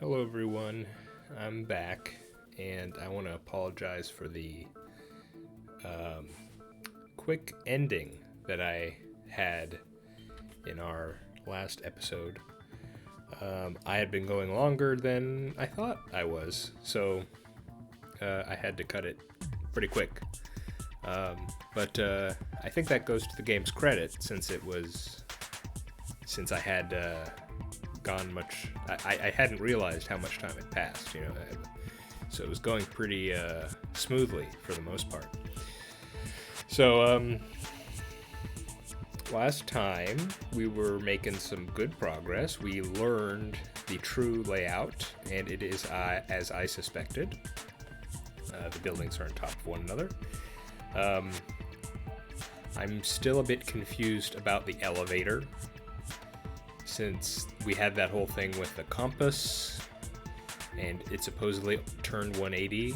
Hello everyone, I'm back, and I want to apologize for the quick ending that I had in our last episode. I had been going longer than I thought I was, so I had to cut it pretty quick. But I think that goes to the game's credit, since I had gone much. I hadn't realized how much time had passed, so it was going pretty smoothly for the most part. So last time we were making some good progress. We learned the true layout, and it is as I suspected. The buildings are on top of one another. I'm still a bit confused about the elevator, since we had that whole thing with the compass, and it supposedly turned 180,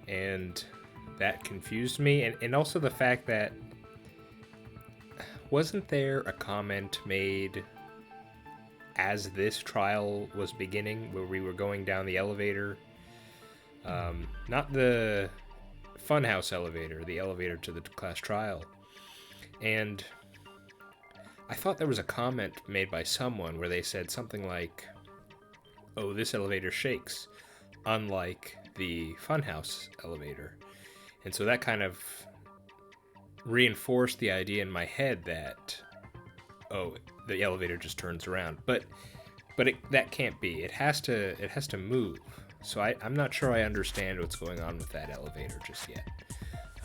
and that confused me, and also the fact that wasn't there a comment made as this trial was beginning, where we were going down the elevator, not the funhouse elevator, the elevator to the class trial, and I thought there was a comment made by someone where they said something like, oh, this elevator shakes, unlike the funhouse elevator. And so that kind of reinforced the idea in my head that, oh, the elevator just turns around. But that can't be. It has to move. So I'm not sure I understand what's going on with that elevator just yet.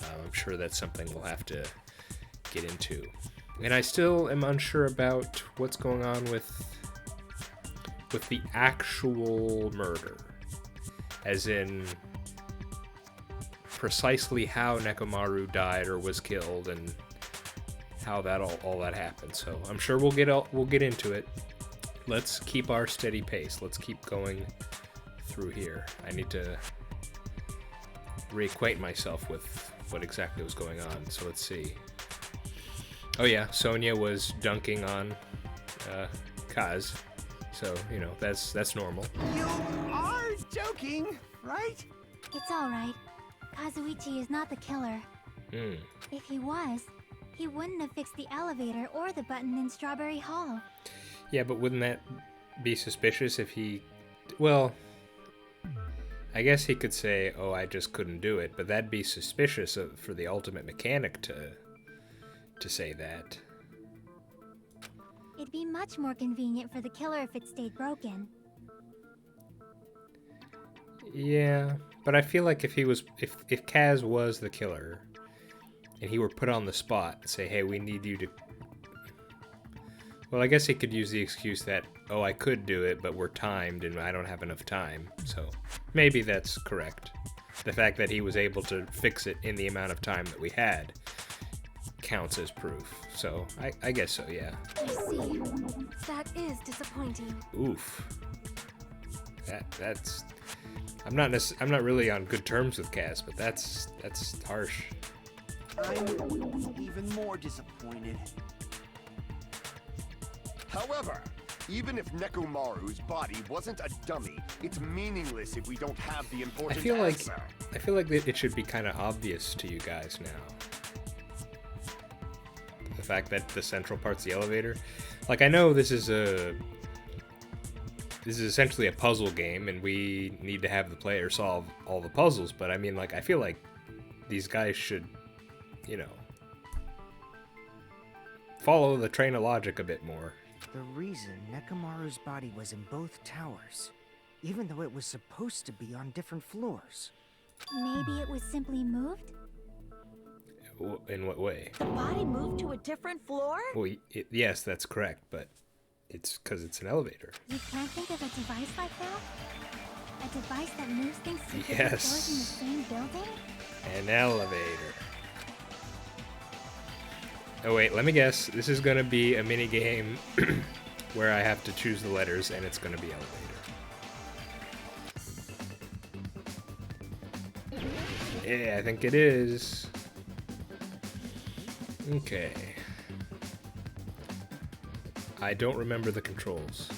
I'm sure that's something we'll have to get into. And I still am unsure about what's going on with the actual murder. As in, precisely how Nekomaru died or was killed, and how that all that happened. So I'm sure we'll get into it. Let's keep our steady pace. Let's keep going through here. I need to reacquaint myself with what exactly was going on. So let's see. Oh yeah, Sonia was dunking on Kaz, so that's normal. You are joking, right? It's alright. Kazuichi is not the killer. If he was, he wouldn't have fixed the elevator or the button in Strawberry Hall. Yeah, but wouldn't that be suspicious if he... Well, I guess he could say, oh, I just couldn't do it, but that'd be suspicious for the ultimate mechanic to say that. It'd be much more convenient for the killer if it stayed broken. Yeah, but I feel like if Kaz was the killer, and he were put on the spot and say, hey, we need you to... Well, I guess he could use the excuse that, oh, I could do it, but we're timed and I don't have enough time. So maybe that's correct. The fact that he was able to fix it in the amount of time that we had counts as proof. So I guess so, yeah. I see. That is disappointing. Oof. That's I'm not really on good terms with Kaz, but that's harsh. I'm even more disappointed. However, even if Nekomaru's body wasn't a dummy, it's meaningless if we don't have the important answer. I feel like it should be kind of obvious to you guys now. The fact that the central part's the elevator. Like, I know this is essentially a puzzle game, and we need to have the player solve all the puzzles, but I mean, like, I feel like these guys should, follow the train of logic a bit more. The reason Nekomaru's body was in both towers, even though it was supposed to be on different floors. Maybe it was simply moved? In what way? The body moved to a different floor? Well, yes, that's correct, but it's because it's an elevator. You can't think of a device like that? A device that moves things to different Yes. floors in the same building? An elevator. Oh wait, let me guess. This is gonna be a mini game where I have to choose the letters, and it's gonna be elevator. Yeah, I think it is. Okay. I don't remember the controls.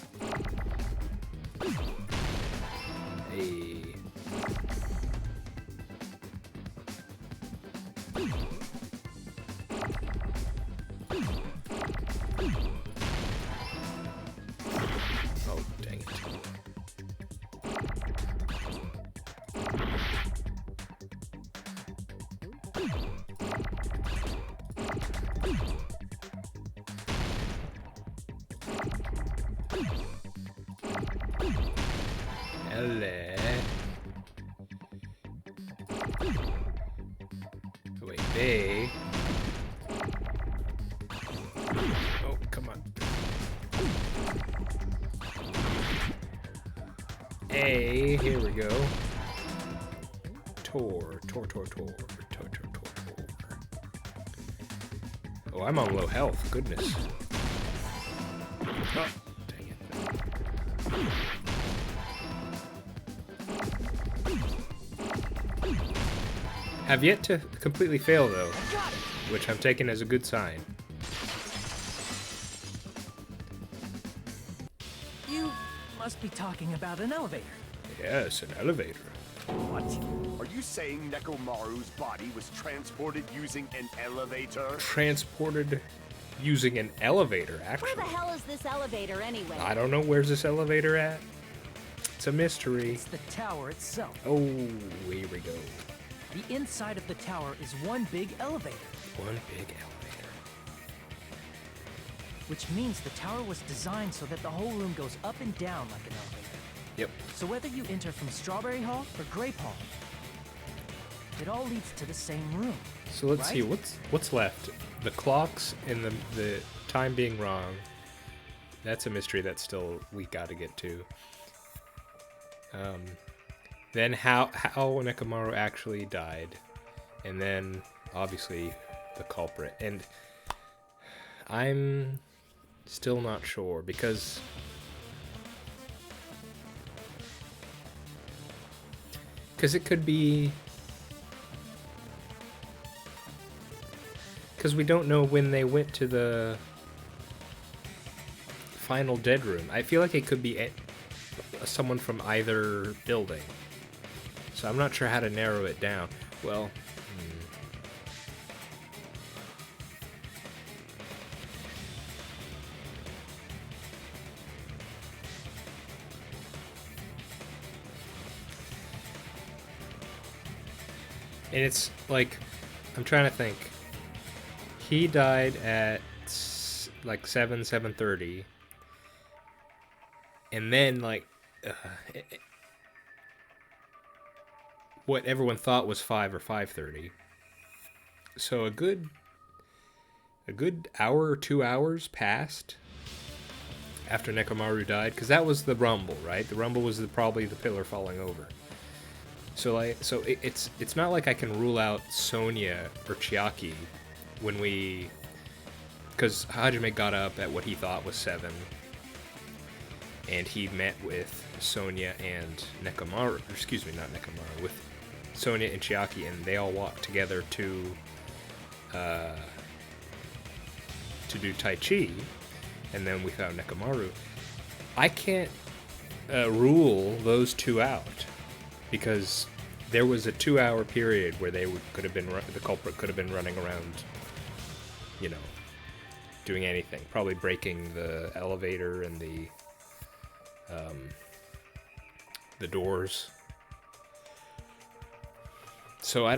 Oh, dang it. Hello. Wait, they. Oh, come on. Hey, here we go. Tor. Oh, I'm on low health. Goodness. Oh, dang it. Have yet to completely fail, though, which I'm taking as a good sign. You must be talking about an elevator. Yes, an elevator. What? Are you saying Nekomaru's body was transported using an elevator? Transported using an elevator, actually. Where the hell is this elevator anyway? I don't know. Where's this elevator at? It's a mystery. It's the tower itself. Oh, here we go. The inside of the tower is one big elevator. One big elevator. Which means the tower was designed so that the whole room goes up and down like an elevator. Yep. So whether you enter from Strawberry Hall or Grape Hall, it all leads to the same room. So let's right? see what's left. The clocks and the time being wrong. That's a mystery that still we got to get to. Then how Nekomaru actually died, and then obviously the culprit. And I'm still not sure because it could be because we don't know when they went to the final dead room. I feel like it could be someone from either building. So I'm not sure how to narrow it down. Well, and it's like, I'm trying to think. He died at like 7:30. And then like what everyone thought was 5 or 5:30. So a good hour or 2 hours passed after Nekomaru died, because that was the rumble, right? The rumble was probably the pillar falling over. So it's not like I can rule out Sonia or Chiaki when because Hajime got up at what he thought was 7. And he met with Sonia and Nekomaru, excuse me, not Nekomaru, with Sonia and Chiaki, and they all walked together to do Tai Chi, and then we found Nekomaru. I can't rule those two out, because there was a 2-hour period where the culprit could have been running around, doing anything, probably breaking the elevator and the doors. So I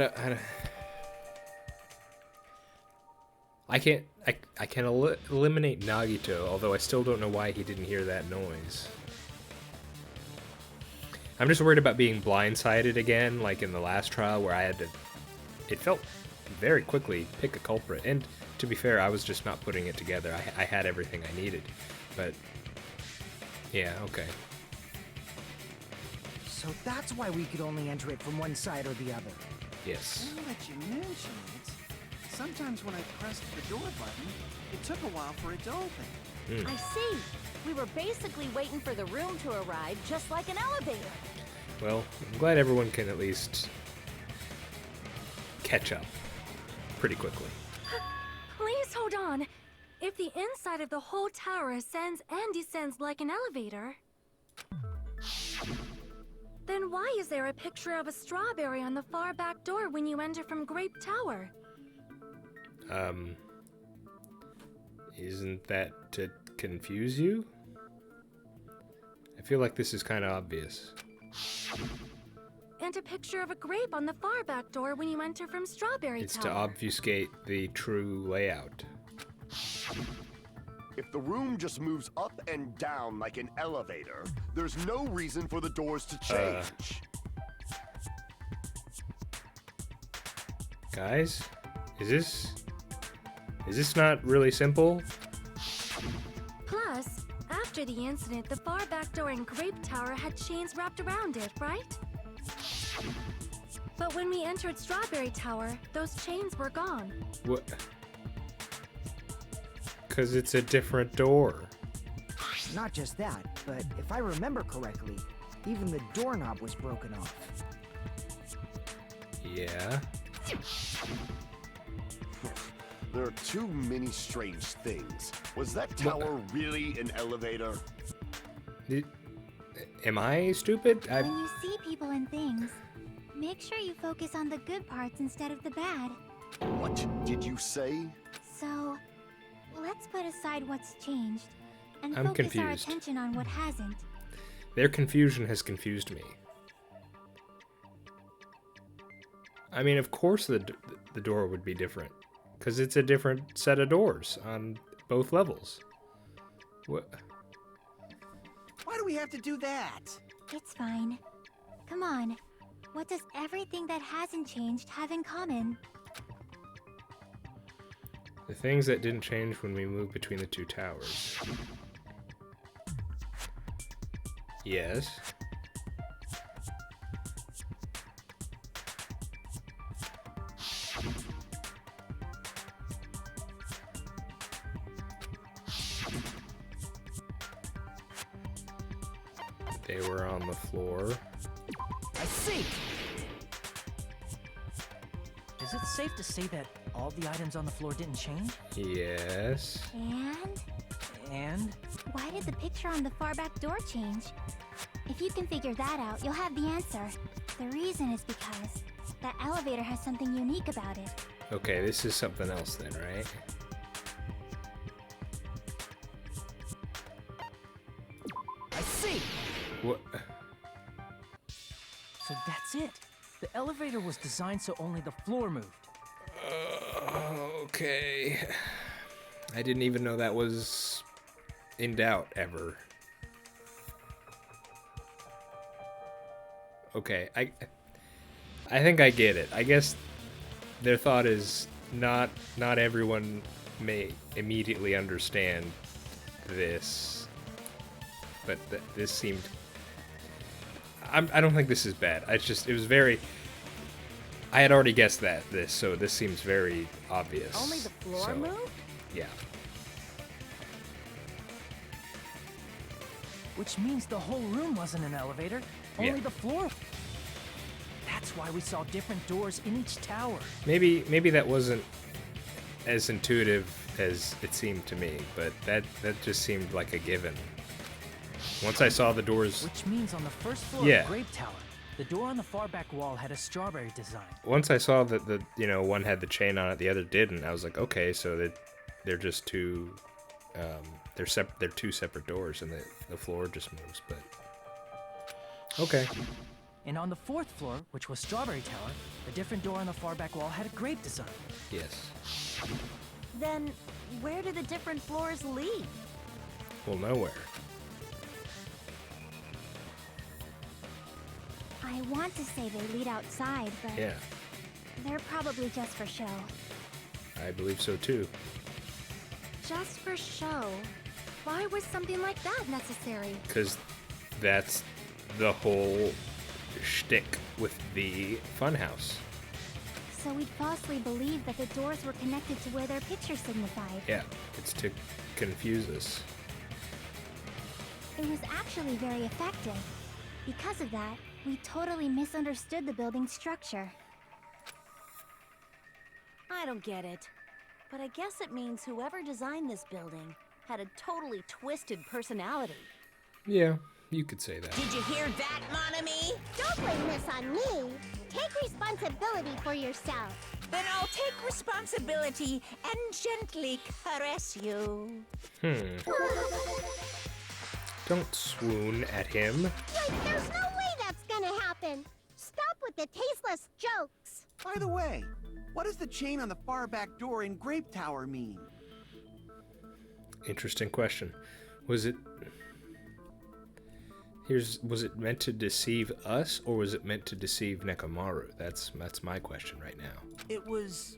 can eliminate Nagito, although I still don't know why he didn't hear that noise. I'm just worried about being blindsided again, like in the last trial where I had to, it felt very quickly, pick a culprit. And to be fair, I was just not putting it together. I had everything I needed. But yeah, okay. So that's why we could only enter it from one side or the other. Yes. Now that you mention it, sometimes when I pressed the door button, it took a while for it to open. I see. We were basically waiting for the room to arrive, just like an elevator. Well, I'm glad everyone can at least catch up pretty quickly. Please hold on. If the inside of the whole tower ascends and descends like an elevator, then why is there a picture of a strawberry on the far back door when you enter from Grape Tower? Isn't that to confuse you? I feel like this is kind of obvious. And a picture of a grape on the far back door when you enter from Strawberry It's Tower. to obfuscate the true layout. If the room just moves up and down like an elevator, there's no reason for the doors to change. Guys, is this not really simple? Plus, after the incident, the far back door in Grape Tower had chains wrapped around it, right? But when we entered Strawberry Tower, those chains were gone. What? Because it's a different door. Not just that, but if I remember correctly, even the doorknob was broken off. Yeah. There are too many strange things. Was that tower really an elevator? Am I stupid? When you see people and things, make sure you focus on the good parts instead of the bad. What did you say? So, let's put aside what's changed and I'm focus our confused. attention on what hasn't. Their confusion has confused me. I mean, of course the door would be different. Because it's a different set of doors on both levels. What? Why do we have to do that? It's fine. Come on. What does everything that hasn't changed have in common? The things that didn't change when we moved between the two towers. Yes. They were on the floor. I see! Is it safe to say that all the items on the floor didn't change? Yes. And? Why did the picture on the far back door change? If you can figure that out, you'll have the answer. The reason is because that elevator has something unique about it. Okay, this is something else then, right? I see! What? So that's it. The elevator was designed so only the floor moved. Okay. I didn't even know that was in doubt ever. Okay, I think I get it. I guess their thought is not everyone may immediately understand this, but this seemed. I don't think this is bad. It was very. I had already guessed this, so this seems very obvious. Only the floor moved? Yeah. Which means the whole room wasn't an elevator, only Yeah. the floor. That's why we saw different doors in each tower. Maybe that wasn't as intuitive as it seemed to me, but that just seemed like a given. Once I saw the doors, Which means on the first floor Yeah. of Grape Tower, the door on the far back wall had a strawberry design. once I saw that one had the chain on it, the other didn't. I was like, okay, so they're just two, they're two separate doors, and the floor just moves. But okay, And on the fourth floor, which was Strawberry Tower, a different door on the far back wall had a grape design. yes, Then, where do the different floors lead? well, nowhere. I want to say they lead outside, but Yeah, they're probably just for show. I believe so too. Just for show. Why was something like that necessary? Because that's the whole shtick with the funhouse. So we'd falsely believe that the doors were connected to where their picture signified. Yeah, it's to confuse us. It was actually very effective. Because of that, we totally misunderstood the building's structure. I don't get it. But I guess it means whoever designed this building had a totally twisted personality. Yeah, you could say that. Did you hear that, Monami? Don't blame this on me. Take responsibility for yourself. Then I'll take responsibility and gently caress you. Don't swoon at him. Like, there's no way that's gonna happen. Stop with the tasteless jokes. By the way, what does the chain on the far back door in Grape Tower mean? Interesting question. Was it meant to deceive us, or was it meant to deceive Nekomaru? That's my question right now. It was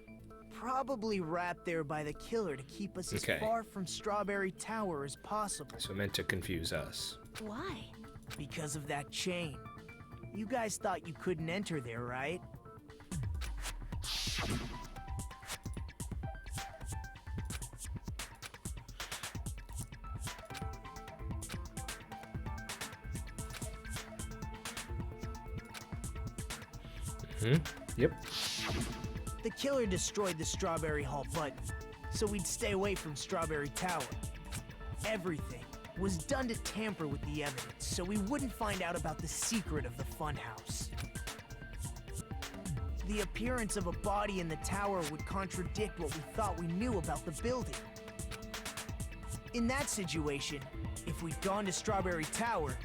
probably wrapped there by the killer to keep us as far from Strawberry Tower as possible. So meant to confuse us. Why? Because of that chain. You guys thought you couldn't enter there, right? Yep. The killer destroyed the Strawberry Hall button, so we'd stay away from Strawberry Tower. Everything was done to tamper with the evidence, so we wouldn't find out about the secret of the funhouse. The appearance of a body in the tower would contradict what we thought we knew about the building. In that situation, if we'd gone to Strawberry Tower,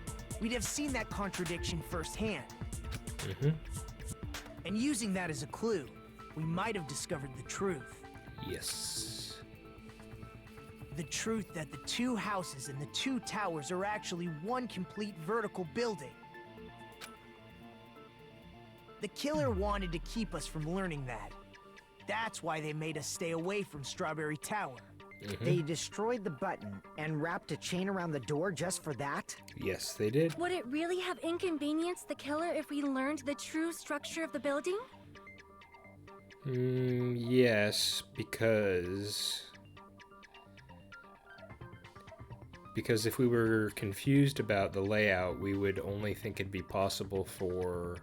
we'd have seen that contradiction firsthand. And using that as a clue, we might have discovered the truth. Yes. The truth that the two houses and the two towers are actually one complete vertical building. The killer wanted to keep us from learning that. That's why they made us stay away from Strawberry Tower. They destroyed the button and wrapped a chain around the door just for that? Yes, they did. Would it really have inconvenienced the killer if we learned the true structure of the building? Yes, because if we were confused about the layout, we would only think it'd be possible for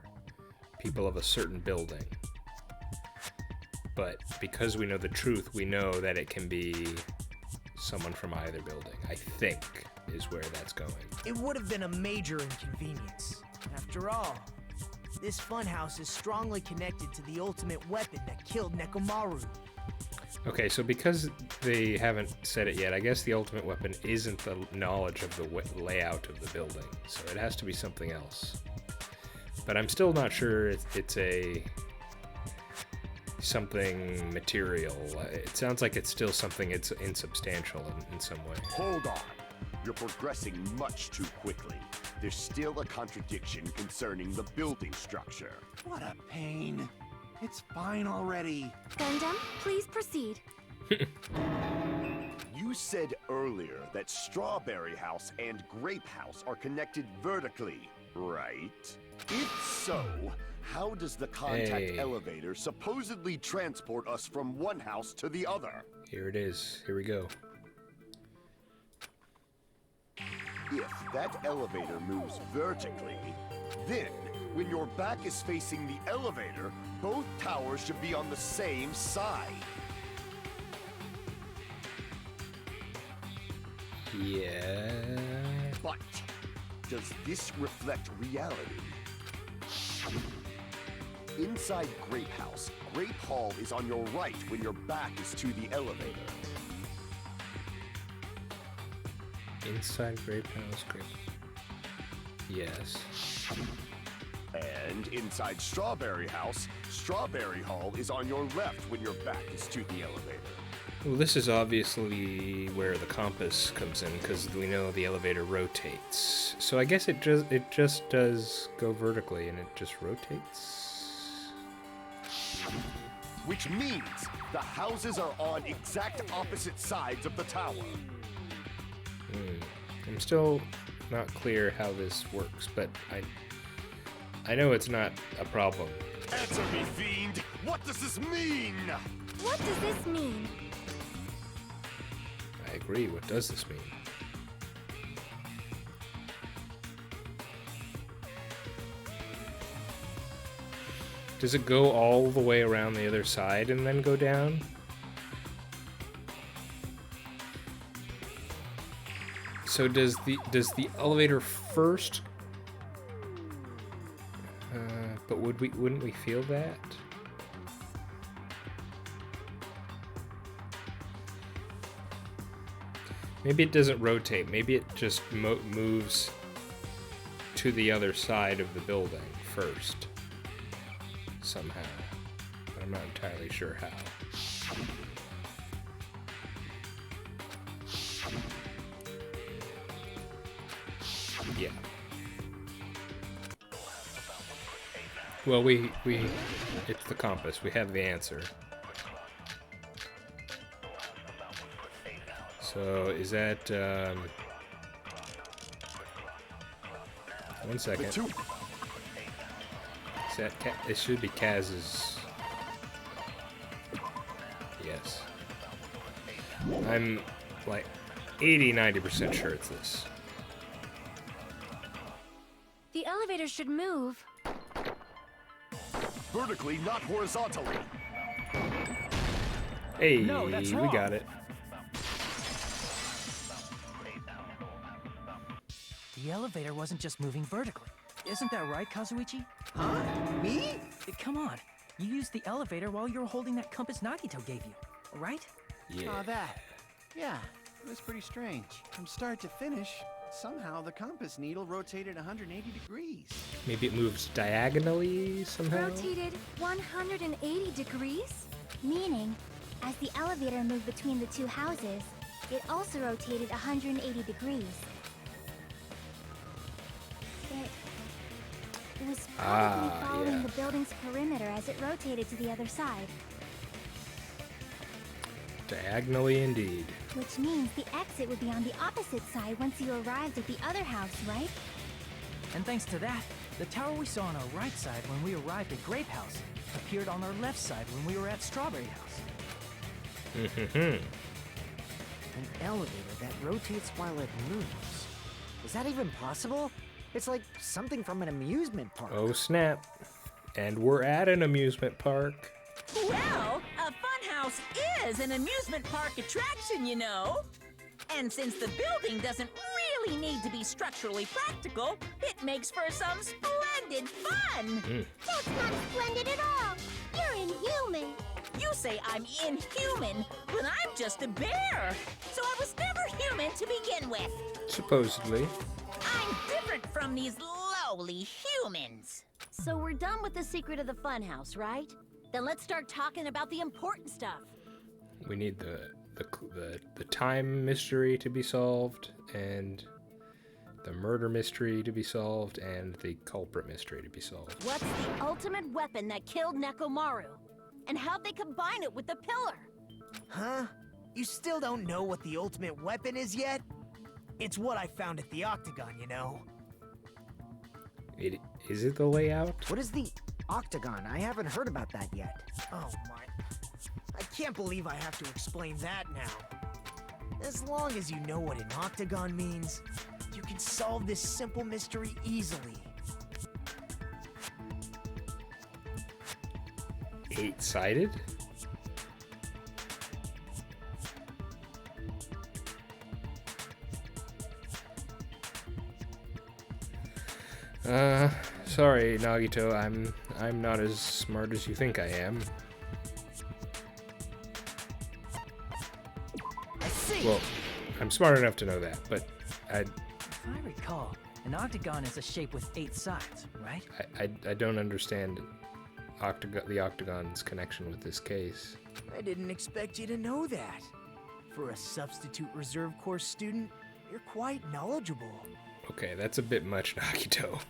people of a certain building. But because we know the truth, we know that it can be someone from either building, I think, is where that's going. It would have been a major inconvenience. After all, this funhouse is strongly connected to the ultimate weapon that killed Nekomaru. Okay, so because they haven't said it yet, I guess the ultimate weapon isn't the knowledge of the layout of the building, so it has to be something else. But I'm still not sure it's something material. It sounds like it's still something it's insubstantial in some way. Hold on. You're progressing much too quickly. There's still a contradiction concerning the building structure. What a pain. It's fine already. Gundam, please proceed. You said earlier that Strawberry House and Grape House are connected vertically, right? If so, how does the contact elevator supposedly transport us from one house to the other? Here it is. Here we go. If that elevator moves vertically, then when your back is facing the elevator, both towers should be on the same side. Yeah. But does this reflect reality? Inside Grape House, Grape Hall is on your right when your back is to the elevator. Inside Grape House, Grape. Yes. And inside Strawberry House, Strawberry Hall is on your left when your back is to the elevator. Well, this is obviously where the compass comes in, because we know the elevator rotates. So I guess it just does go vertically, and it just rotates. Which means the houses are on exact opposite sides of the tower. I'm still not clear how this works, but I know it's not a problem. Answer me, fiend! What does this mean? What does this mean? I agree. What does this mean? Does it go all the way around the other side and then go down? So does the elevator first? But wouldn't we feel that? Maybe it doesn't rotate. Maybe it just moves to the other side of the building first. Somehow. I'm not entirely sure how. Yeah. Well, it's the compass. We have the answer. So, is that, 1 second. Is that, it should be Kaz's. Yes. I'm, like, 80-90% sure it's this. The elevator should move. Vertically, not horizontally. Hey, No, that's we wrong. got it. The elevator wasn't just moving vertically. Isn't that right, Kazuichi? Huh? Me? Come on. You used the elevator while you were holding that compass Nagito gave you, right? Yeah. Oh, that. Yeah, it was pretty strange. From start to finish, somehow the compass needle rotated 180 degrees. Maybe it moves diagonally somehow? Rotated 180 degrees? Meaning, as the elevator moved between the two houses, it also rotated 180 degrees. It was probably following the building's perimeter as it rotated to the other side. Diagonally indeed. Which means the exit would be on the opposite side once you arrived at the other house, right? And thanks to that, the tower we saw on our right side when we arrived at Grape House appeared on our left side when we were at Strawberry House. An elevator that rotates while it moves. Is that even possible? It's like something from an amusement park. Oh snap. And we're at an amusement park. Well, a funhouse is an amusement park attraction, you know. And since the building doesn't really need to be structurally practical, it makes for some splendid fun. That's not splendid at all. You're inhuman. You say I'm inhuman, but I'm just a bear. So I was never human to begin with. Supposedly. I'm different from these lowly humans. So we're done with the secret of the funhouse, right? Then let's start talking about the important stuff. We need the time mystery to be solved, and the murder mystery to be solved, and the culprit mystery to be solved. What's the ultimate weapon that killed Nekomaru? And how'd they combine it with the pillar? Huh? You still don't know what the ultimate weapon is yet? It's what I found at the Octagon, you know. Is it the layout? What is the Octagon? I haven't heard about that yet. Oh my. I can't believe I have to explain that now. As long as you know what an octagon means, you can solve this simple mystery easily. 8-sided? Sorry, Nagito, I'm not as smart as you think I am. I see! Well, I'm smart enough to know that, but If I recall, an octagon is a shape with 8 sides, right? I don't understand the octagon's connection with this case. I didn't expect you to know that. For a substitute reserve course student, you're quite knowledgeable. Okay, that's a bit much, Nagito.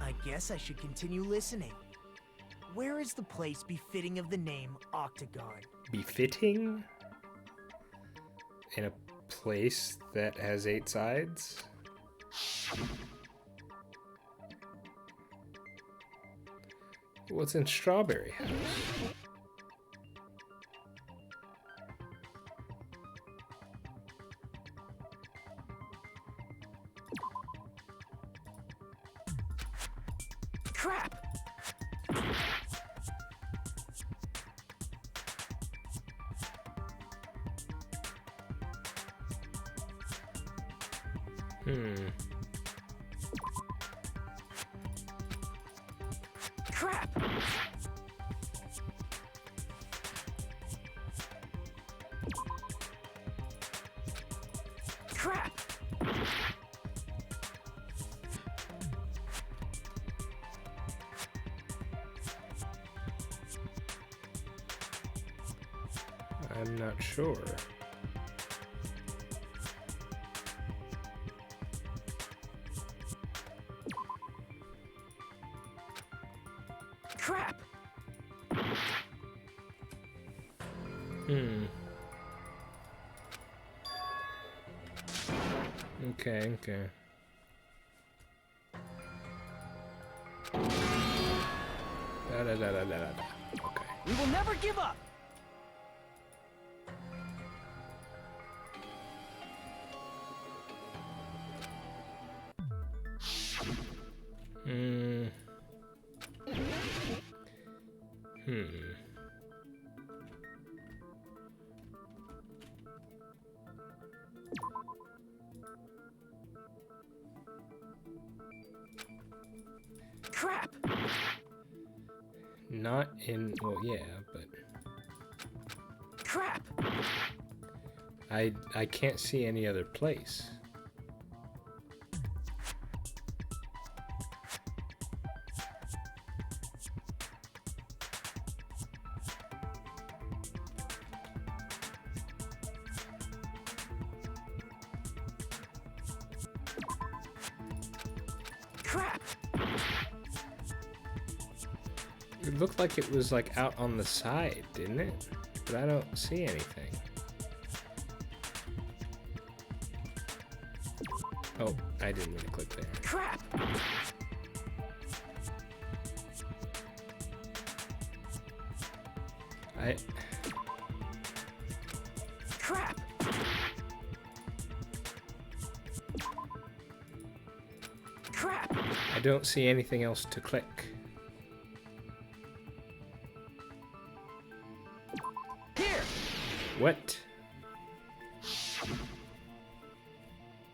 I guess I should continue listening. Where is the place befitting of the name Octagon? Befitting? In a place that has 8 sides? What's in Strawberry House? Crap! Crap! I'm not sure. Crap! Okay, okay. Okay. We will never give up! Crap! Not in, well, yeah, but Crap! I can't see any other place. Crap! It looked like it was like out on the side, didn't it? But I don't see anything. Oh, I didn't mean to click there. Crap! Crap! Crap! I don't see anything else to click. Here! What?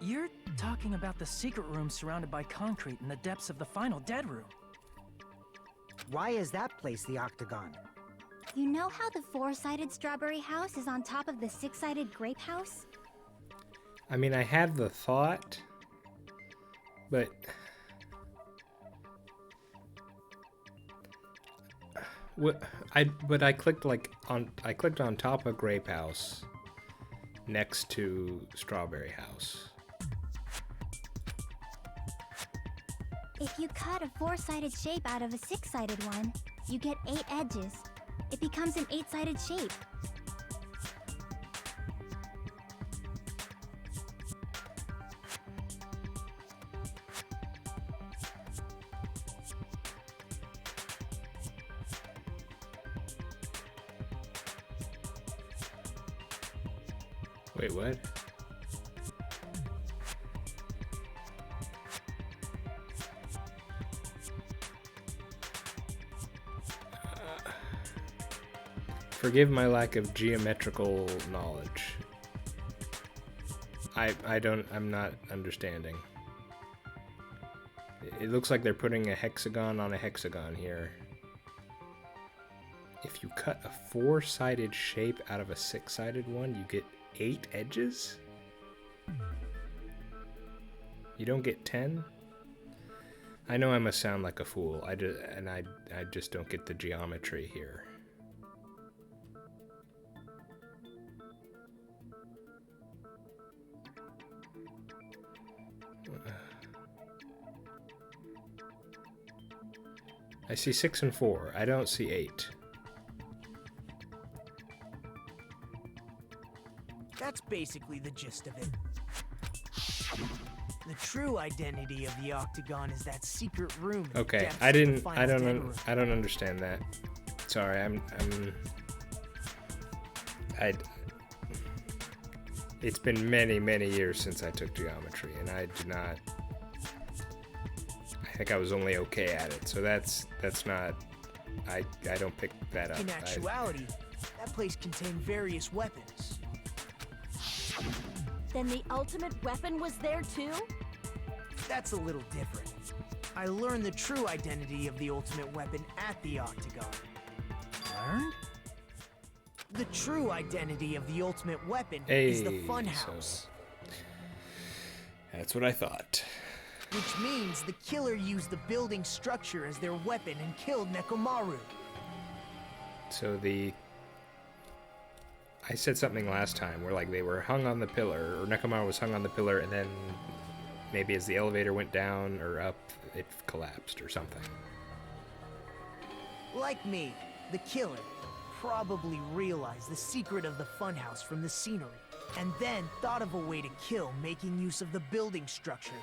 You're talking about the secret room surrounded by concrete in the depths of the final dead room. Why is that place the octagon? You know how the 4-sided strawberry house is on top of the 6-sided grape house? I mean, I had the thought, but I clicked on top of grape house next to strawberry house. If you cut a 4-sided shape out of a 6-sided one, you get 8 edges. It becomes an 8-sided shape. Wait, what? Forgive my lack of geometrical knowledge. I'm not understanding. It looks like they're putting a hexagon on a hexagon here. If you cut a 4-sided shape out of a 6-sided one, you get 8 edges? You don't get 10? I know I must sound like a fool. I just don't get the geometry here. I see 6 and 4. I don't see 8. That's basically the gist of it. The true identity of the octagon is that secret room. Okay, I don't understand that. Sorry, it's been many years since I took geometry, and I think I was only okay at it, so that's not, I don't pick that up. In actuality, that place contained various weapons. Then the ultimate weapon was there too? That's a little different. I learned the true identity of the ultimate weapon at the octagon. Learned? The true identity of the ultimate weapon is the funhouse. That's what I thought. Which means the killer used the building structure as their weapon and killed Nekomaru. So the I said something last time where like they were hung on the pillar, or Nekomaru was hung on the pillar, and then maybe as the elevator went down or up, it collapsed or something. Like me, the killer probably realized the secret of the funhouse from the scenery, and then thought of a way to kill making use of the building structure.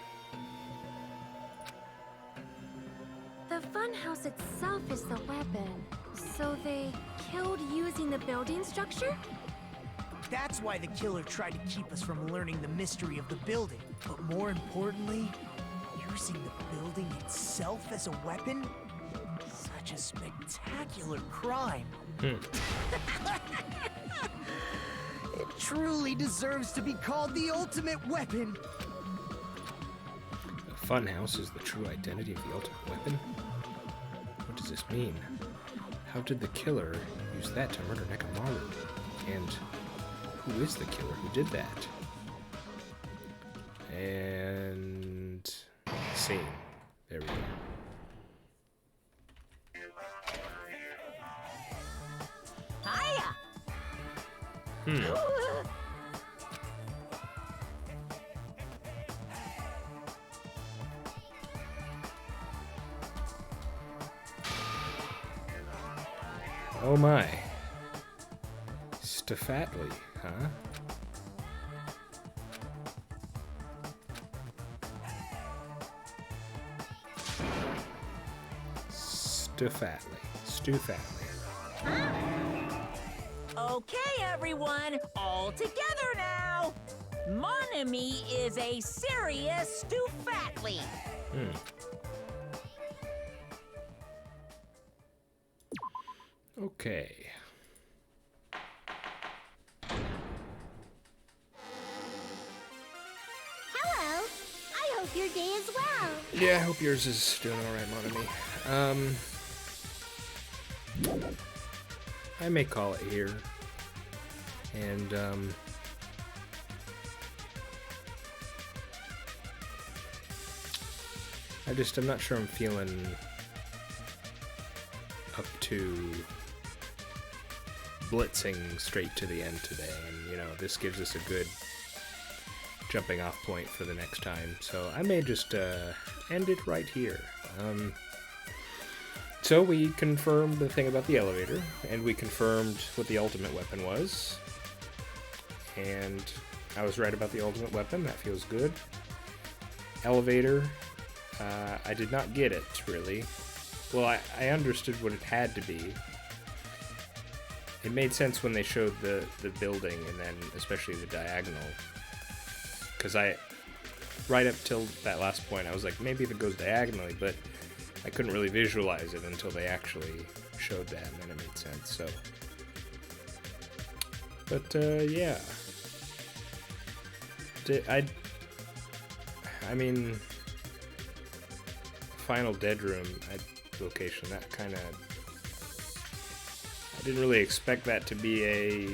The funhouse itself is the weapon, so they killed using the building structure? That's why the killer tried to keep us from learning the mystery of the building. But more importantly, using the building itself as a weapon? Such a spectacular crime. It truly deserves to be called the ultimate weapon. The funhouse is the true identity of the ultimate weapon? What does this mean? How did the killer use that to murder Nekomaru? And who is the killer who did that? And scene. There we go. Hiya! Oh my. Stefatly, huh? Stefatly. Okay, everyone, all together now. Mon ami is a serious Stufatly. Okay. Hello. I hope your day is well. Yeah, I hope yours is doing alright, Mon ami. I may call it here. And, I'm not sure I'm feeling up to blitzing straight to the end today. And, you know, this gives us a good jumping off point for the next time. So I may just, end it right here. So we confirmed the thing about the elevator, and we confirmed what the ultimate weapon was. And I was right about the ultimate weapon, that feels good. Elevator, I did not get it, really. Well, I understood what it had to be. It made sense when they showed the building, and then especially the diagonal. Because right up till that last point, I was like, maybe if it goes diagonally, but I couldn't really visualize it until they actually showed that, and then it made sense, so. But, yeah. I mean, final dead room location, that kind of, I didn't really expect that to be a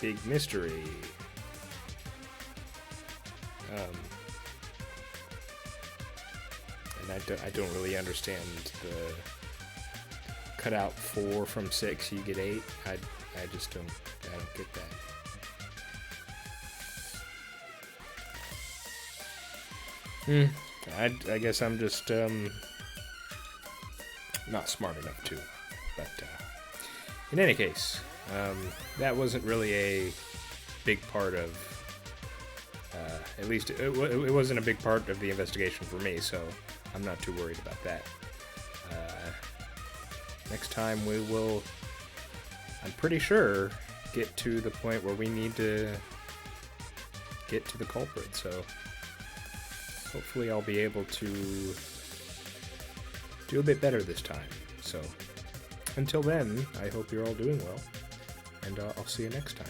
big mystery. And I don't really understand the cut out 4 from 6, you get 8. I just don't get that. I guess I'm just not smart enough to. But in any case, that wasn't really a big part of, at least it wasn't a big part of the investigation for me, so I'm not too worried about that. Next time we will, I'm pretty sure, get to the point where we need to get to the culprit, so hopefully I'll be able to do a bit better this time. So until then, I hope you're all doing well, and I'll see you next time.